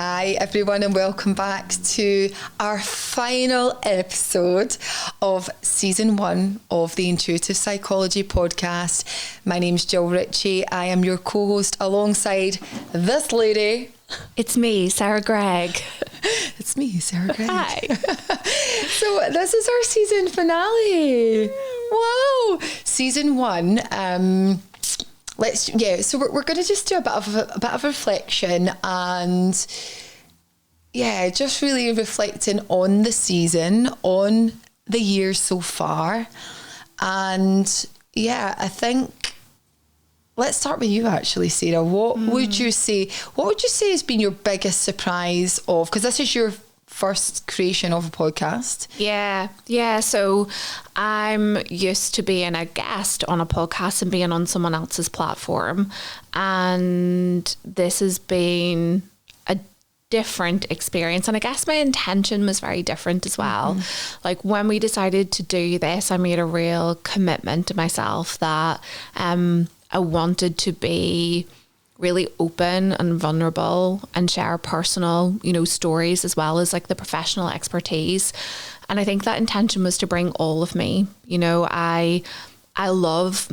Hi everyone and welcome back to our final episode of season 1 of the Intuitive Psychology podcast. My name's Jill Ritchie. I am your co-host alongside this lady. It's me, Sarah Gregg. It's me, Sarah Gregg. Hi. So this is our season finale. Wow. Season 1. So we're going to just do a bit of reflection and just really reflecting on the season, on the year so far. And I think let's start with you actually, Sarah. What would you say has been your biggest surprise because this is your first creation of a podcast? Yeah. So I'm used to being a guest on a podcast and being on someone else's platform. And this has been a different experience. And I guess my intention was very different as well. Mm-hmm. Like when we decided to do this, I made a real commitment to myself that I wanted to be really open and vulnerable and share personal, stories as well as like the professional expertise. And I think that intention was to bring all of me. I love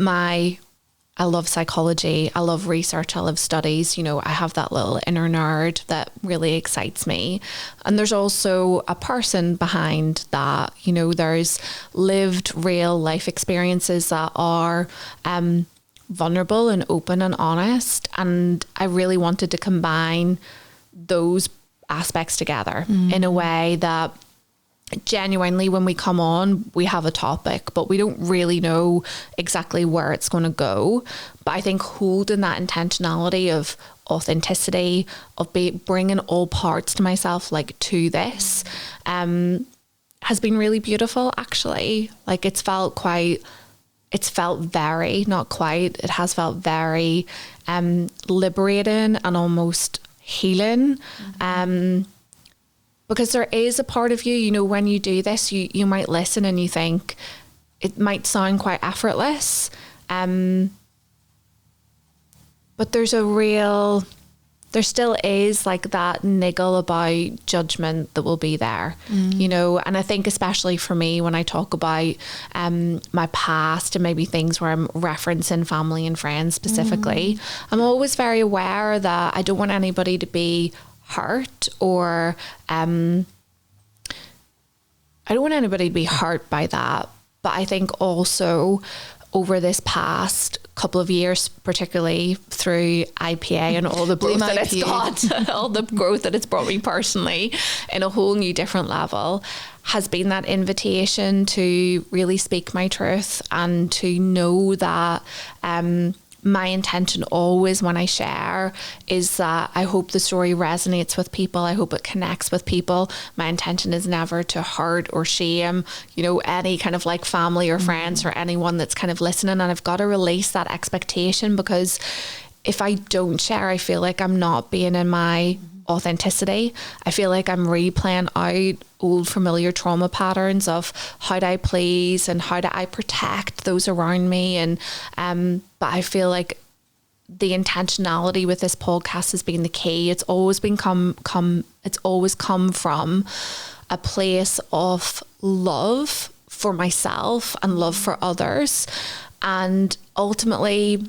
psychology. I love research. I love studies. I have that little inner nerd that really excites me. And there's also a person behind that. There's lived real life experiences that are, vulnerable and open and honest, and I really wanted to combine those aspects together in a way that genuinely when we come on we have a topic but we don't really know exactly where it's going to go, but I think holding that intentionality of authenticity, of bringing all parts to myself like to this has been really beautiful actually. Like it has felt very liberating and almost healing. Because there is a part of you, when you do this, you might listen and you think it might sound quite effortless. But there still is like that niggle about judgment that will be there, and I think especially for me when I talk about my past and maybe things where I'm referencing family and friends specifically, I'm always very aware that I don't want anybody to be hurt or I don't want anybody to be hurt by that. But I think also over this past couple of years, particularly through IPA and all the growth that it's got, all the growth that it's brought me personally in a whole new different level, has been that invitation to really speak my truth and to know that my intention always when I share is that I hope the story resonates with people. I hope it connects with people. My intention is never to hurt or shame, any kind of like family or friends or anyone that's kind of listening. And I've got to release that expectation, because if I don't share, I feel like I'm not being in my authenticity. I feel like I'm replaying out old familiar trauma patterns of how do I please and how do I protect those around me. And but I feel like the intentionality with this podcast has been the key. It's always been it's always come from a place of love for myself and love for others, and ultimately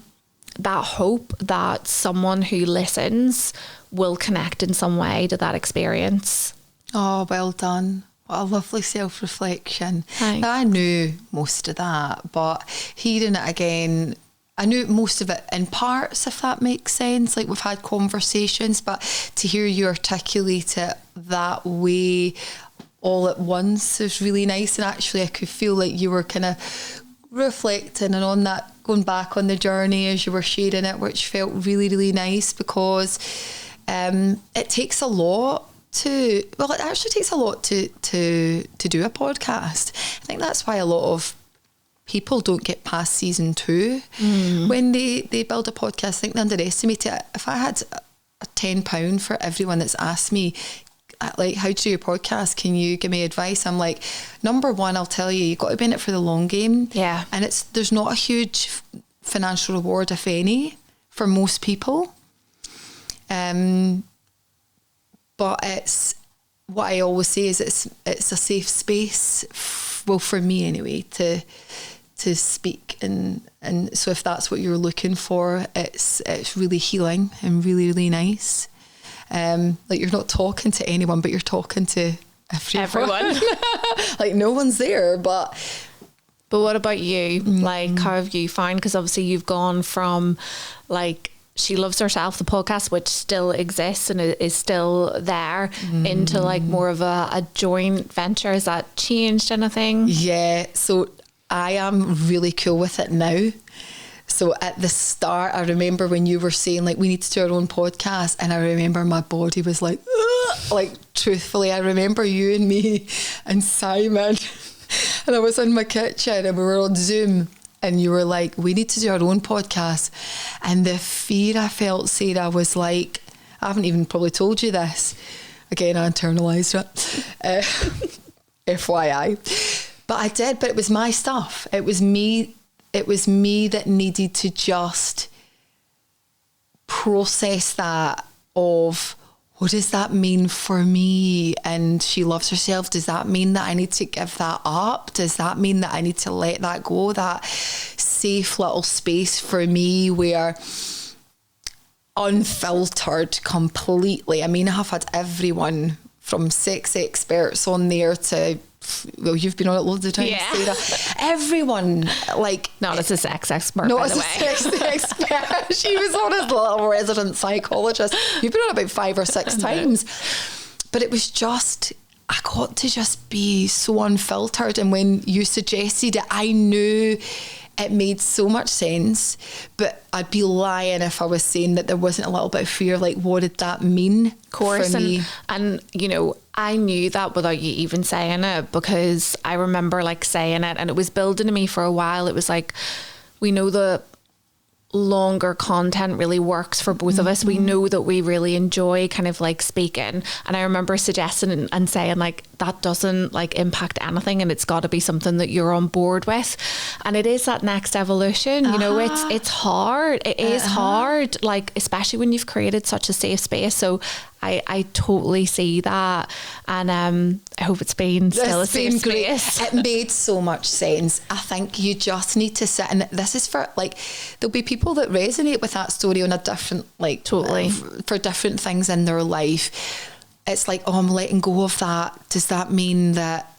that hope that someone who listens will connect in some way to that experience. Oh, well done. What a lovely self-reflection. Thanks. I knew most of that, but hearing it again, I knew most of it in parts, if that makes sense. Like we've had conversations, but to hear you articulate it that way all at once is really nice. And actually I could feel like you were kind of reflecting and on that, going back on the journey as you were sharing it, which felt really, really nice, because it takes a lot to do a podcast. I think that's why a lot of people don't get past season 2 when they build a podcast. I think they underestimate it. If I had a £10 for everyone that's asked me, like, how do you do your podcast? Can you give me advice? I'm like, number one, I'll tell you've got to be in it for the long game. Yeah. And there's not a huge financial reward, if any, for most people. but it's, what I always say is it's a safe space, well, for me anyway, to speak, and so if that's what you're looking for, it's really healing and really, really nice. Like, you're not talking to anyone, but you're talking to everyone. Like, no one's there, but what about you? Like, how have you found, because obviously you've gone from like She Loves Herself, the podcast, which still exists and is still there, into like more of a joint venture. Has that changed anything? Yeah, so I am really cool with it now. So at the start, I remember when you were saying like, we need to do our own podcast, and I remember my body was like, ugh! Like, truthfully, I remember you and me and Simon, and I was in my kitchen and we were on Zoom, and you were like, we need to do our own podcast. And the fear I felt, Sarah, was like, I haven't even probably told you this. Again, I internalised it. FYI. But I did, but it was my stuff. It was me that needed to just process that of, what does that mean for me? And She Loves Herself. Does that mean that I need to give that up? Does that mean that I need to let that go? That safe little space for me where unfiltered completely. I mean, I have had everyone from sex experts on there to, well, you've been on it loads of times, Sarah. Everyone, like... Not as a sex expert, not by as the a way. sex expert. She was on as a little resident psychologist. You've been on about 5 or 6 times. But it was just, I got to just be so unfiltered. And when you suggested it, I knew it made so much sense. But I'd be lying if I was saying that there wasn't a little bit of fear. Like, what did that mean for me? And, you know, I knew that without you even saying it, because I remember like saying it, and it was building to me for a while. It was like, we know the longer content really works for both of us. We know that we really enjoy kind of like speaking, and I remember suggesting and saying like, that doesn't like impact anything, and it's got to be something that you're on board with. And it is that next evolution, you know. It's hard. It is hard, like, especially when you've created such a safe space. So I totally see that, and I hope it's been still a safe space. It made so much sense. I think you just need to sit, and this is for like, there'll be people that resonate with that story on a different, like, totally, for different things in their life. It's like, oh, I'm letting go of that. Does that mean that,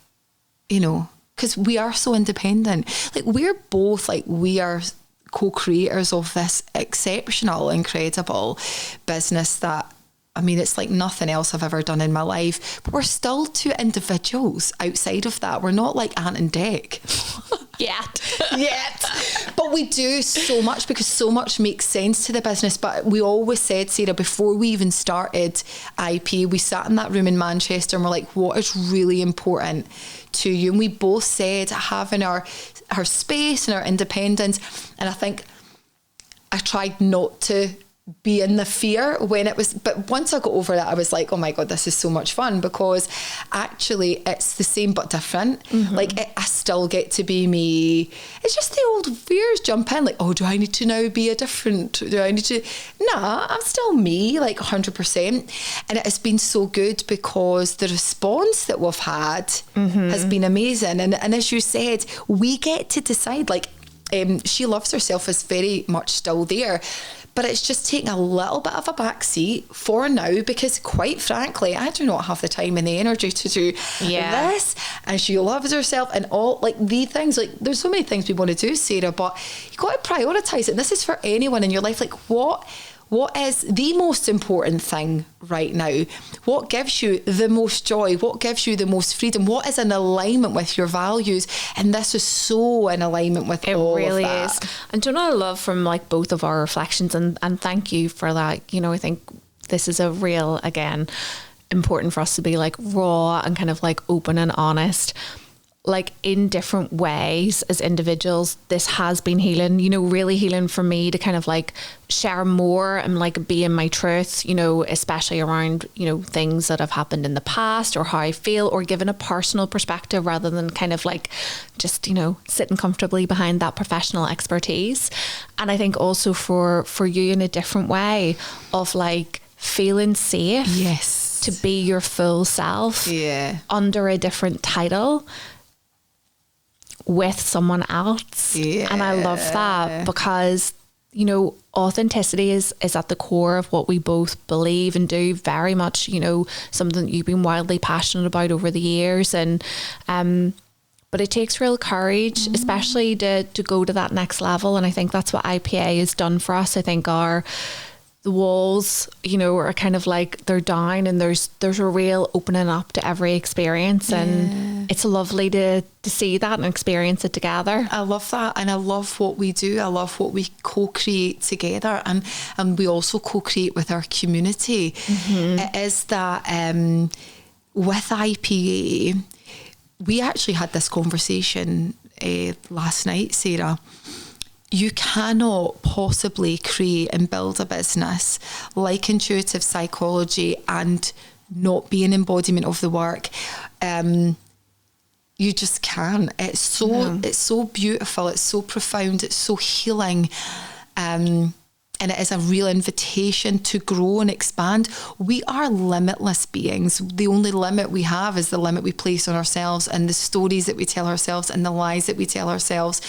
you know, because we are so independent. Like, we're both, like, we are co-creators of this exceptional, incredible business that, I mean, it's like nothing else I've ever done in my life. But we're still 2 individuals outside of that. We're not like Ant and Dec. Yet. But we do so much, because so much makes sense to the business. But we always said, Sarah, before we even started IP, we sat in that room in Manchester and we're like, what is really important to you? And we both said having our space and our independence. And I think I tried not to be in the fear when it was, but once I got over that, I was like, oh my God, this is so much fun, because actually it's the same but different. Like, I still get to be me. It's just the old fears jump in, like, oh, do I need to now be do I need to, nah, I'm still me, like 100%. And it has been so good, because the response that we've had has been amazing. And as you said, we get to decide, like, She Loves Herself is very much still there, but it's just taking a little bit of a back seat for now, because quite frankly, I do not have the time and the energy to do this. And She Loves Herself and all, like, the things, like, there's so many things we want to do, Sarah, but you got to prioritise it. And this is for anyone in your life. Like, what is the most important thing right now? What gives you the most joy? What gives you the most freedom? What is in alignment with your values? And this is so in alignment with all of that. It really is. And do you know what I love from like both of our reflections? And thank you for that. You know, I think this is a real, again, important for us to be like raw and kind of like open and honest. Like, in different ways as individuals, this has been healing, you know, really healing for me to kind of like share more and like be in my truth, you know, especially around, you know, things that have happened in the past or how I feel, or given a personal perspective rather than kind of like just, you know, sitting comfortably behind that professional expertise. And I think also for you in a different way of like feeling safe. Yes. to be your full self under a different title with someone else. And I love that because, you know, authenticity is at the core of what we both believe and do, very much, you know, something that you've been wildly passionate about over the years. And but it takes real courage, especially to go to that next level. And I think that's what IPA has done for us. I think the walls, you know, are kind of like they're down, and there's a real opening up to every experience, and it's lovely to see that and experience it together. I love that, and I love what we do. I love what we co-create together, and we also co-create with our community. It is that with IPA, we actually had this conversation last night, Sarah. You cannot possibly create and build a business like intuitive psychology and not be an embodiment of the work. You just can't. It's so beautiful. It's so profound. It's so healing. And it is a real invitation to grow and expand. We are limitless beings. The only limit we have is the limit we place on ourselves and the stories that we tell ourselves and the lies that we tell ourselves.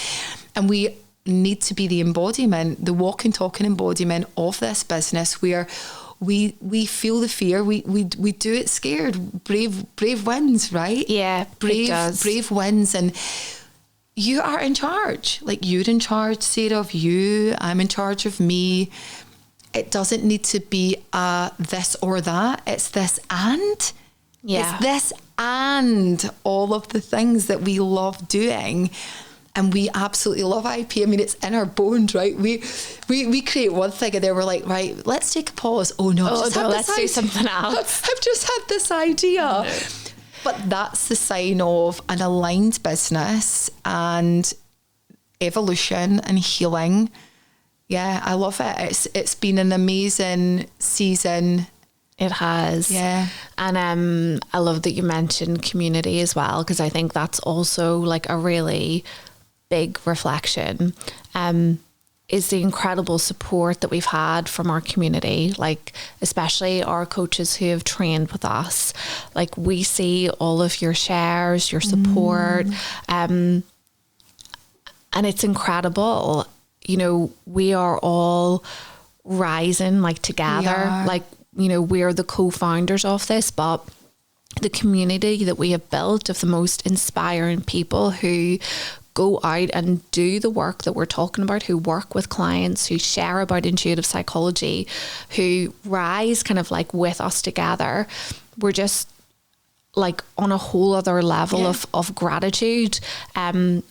And we need to be the embodiment, the walking, talking embodiment of this business, where we feel the fear, we do it scared. Brave wins, right? Yeah, brave wins, and you are in charge. Like, you're in charge, Sarah, of you. I'm in charge of me. It doesn't need to be this or that. It's this and. It's this and all of the things that we love doing. And we absolutely love IP. I mean, it's in our bones, right? We create one thing and then we're like, right, let's take a pause. Oh no, let's do something else. I've just had this idea. No. But that's the sign of an aligned business and evolution and healing. Yeah, I love it. It's been an amazing season. It has. Yeah. And I love that you mentioned community as well, because I think that's also like a really big reflection, is the incredible support that we've had from our community, like especially our coaches who have trained with us. Like, we see all of your shares, your support, and it's incredible. You know, we are all rising like together, like, you know, we're the co-founders of this, but the community that we have built of the most inspiring people who go out and do the work that we're talking about, who work with clients, who share about intuitive psychology, who rise kind of like with us together. We're just like on a whole other level of gratitude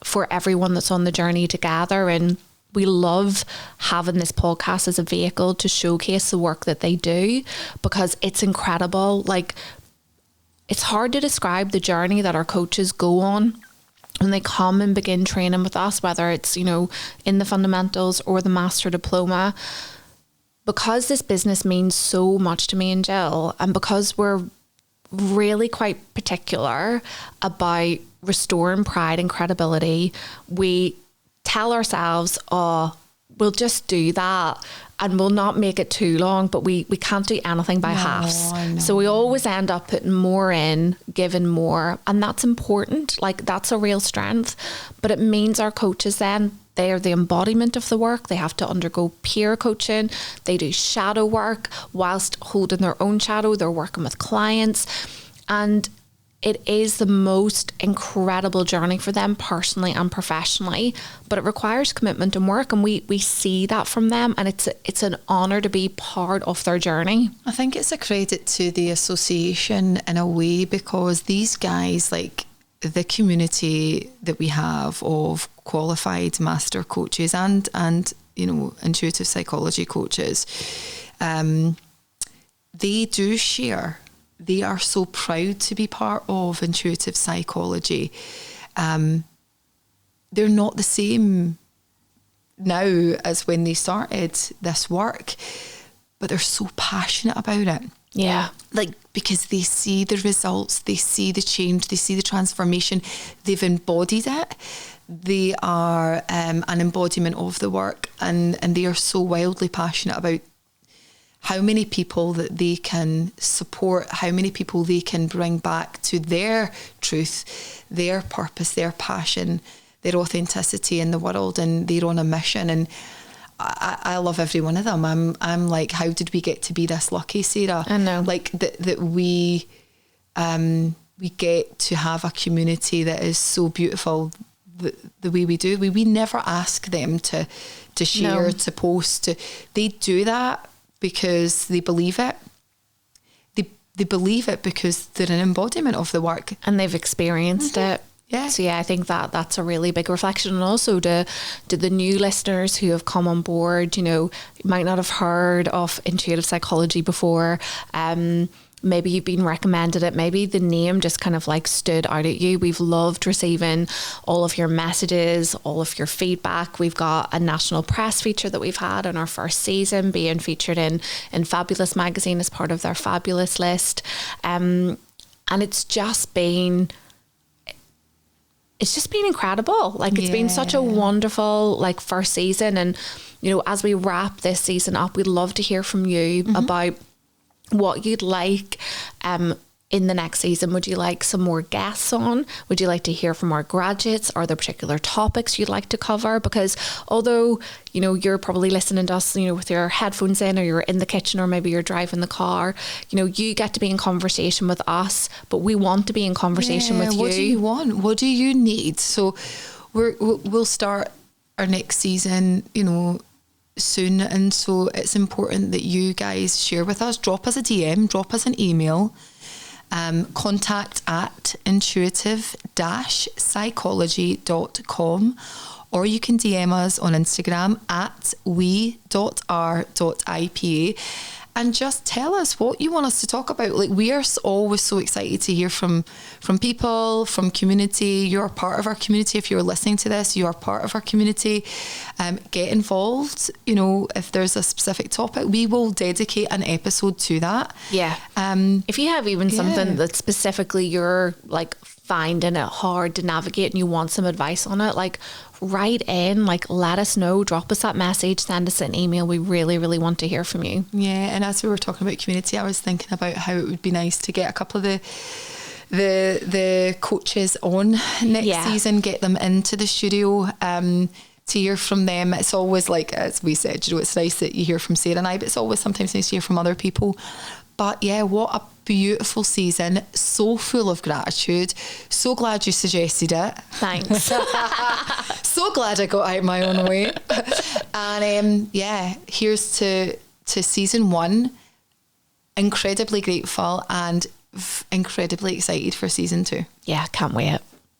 for everyone that's on the journey together. And we love having this podcast as a vehicle to showcase the work that they do, because it's incredible. Like, it's hard to describe the journey that our coaches go on when they come and begin training with us, whether it's, you know, in the fundamentals or the master diploma. Because this business means so much to me and Jill, and because we're really quite particular about restoring pride and credibility, we tell ourselves, oh, we'll just do that and we'll not make it too long, but we can't do anything by halves. So we always end up putting more in, giving more, and that's important. Like, that's a real strength. But it means our coaches then, they are the embodiment of the work. They have to undergo peer coaching. They do shadow work whilst holding their own shadow. They're working with clients, and it is the most incredible journey for them personally and professionally, but it requires commitment and work, and we see that from them, and it's an honour to be part of their journey. I think it's a credit to the association in a way, because these guys, like the community that we have of qualified master coaches and you know, intuitive psychology coaches, they do share. They are so proud to be part of intuitive psychology. They're not the same now as when they started this work, but they're so passionate about it. Yeah. Like, because they see the results, they see the change, they see the transformation, they've embodied it. They are an embodiment of the work, and they are so wildly passionate about how many people that they can support, how many people they can bring back to their truth, their purpose, their passion, their authenticity in the world, and they're on a mission. And I love every one of them. I'm like, how did we get to be this lucky, Sarah? I know. Like that we get to have a community that is so beautiful the way we do. We never ask them to share, No. to post. They do that because they believe it. They believe it because they're an embodiment of the work. And they've experienced it. Yeah. So yeah, I think that's a really big reflection. And also to the new listeners who have come on board, you know, you might not have heard of intuitive psychology before. Maybe you've been recommended it. Maybe the name just kind of like stood out at you. We've loved receiving all of your messages, all of your feedback. We've got a national press feature that we've had in our first season, being featured in Fabulous magazine as part of their fabulous list. And it's just been incredible. Like, it's been such a wonderful like first season. And, you know, as we wrap this season up, we'd love to hear from you about what you'd like in the next season. Would you like some more guests on? Would you like to hear from our graduates? Are there particular topics you'd like to cover? Because although, you know, you're probably listening to us, you know, with your headphones in, or you're in the kitchen, or maybe you're driving the car, you know, you get to be in conversation with us, but we want to be in conversation with you. What do you want? What do you need? So we'll start our next season, you know, soon, and so it's important that you guys share with us. Drop us a DM, drop us an email, contact at intuitive-psychology.com, or you can DM us on Instagram at we.r.ipa, and just tell us what you want us to talk about. Like, we are always so excited to hear from people, from community. You're part of our community. If you're listening to this, you are part of our community. Get involved. You know, if there's a specific topic, we will dedicate an episode to that. Yeah. If you have even something that specifically you're like finding it hard to navigate and you want some advice on it, like, write in, like, let us know, drop us that message, send us an email. We really, really want to hear from you. Yeah, and as we were talking about community, I was thinking about how it would be nice to get a couple of the coaches on next season, get them into the studio, to hear from them. It's always like, as we said, you know, it's nice that you hear from Sarah and I, but it's always sometimes nice to hear from other people. But yeah, what a beautiful season. So full of gratitude. So glad you suggested it. Thanks. So glad I got out my own way. And here's to season 1. Incredibly grateful and incredibly excited for season 2. Yeah, can't wait.